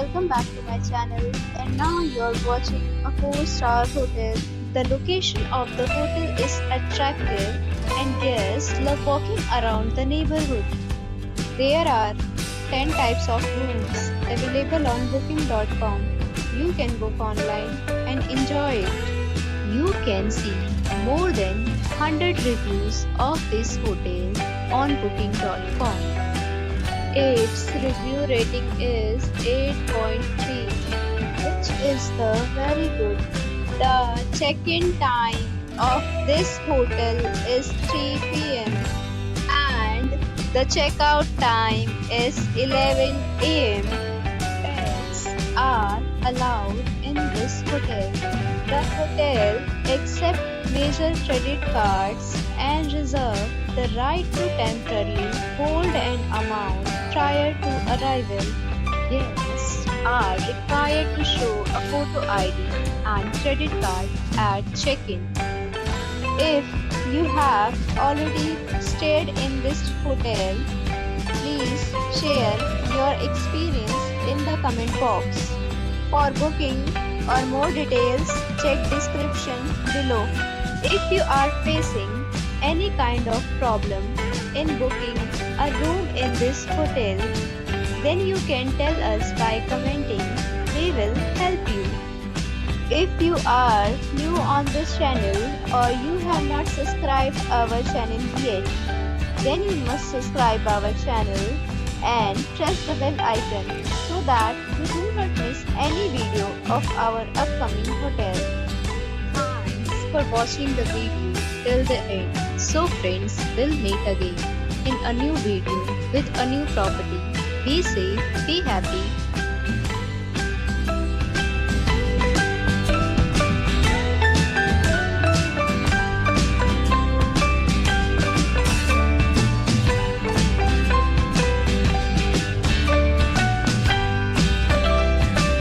welcome back to my channel, and now you're watching a 4-star hotel. The location of the hotel is attractive and guests love walking around the neighborhood. There are 10 types of rooms available on booking.com. You can book online and enjoy it. You can see more than 100 reviews of this hotel on booking.com. Its review rating is 8.3, which is the very good. The check-in time of this hotel is 3 p.m. and the checkout time is 11 a.m. Pets are allowed in this hotel. The hotel accepts major credit cards and reserves the right to temporarily hold an amount prior to arrival. Guests are required to show a photo ID and credit card at check-in. If you have already stayed in this hotel, please share your experience in the comment box. For booking or more details, check description below. If you are facing any kind of problem in booking a room in this hotel, then you can tell us by commenting. We will help you. If you are new on this channel or you have not subscribed our channel yet, then you must subscribe our channel and press the bell icon so that you do not miss any video of our upcoming hotel. Thanks for watching the video till the end. So friends, we'll meet again in a new video with a new property. Be safe, be happy.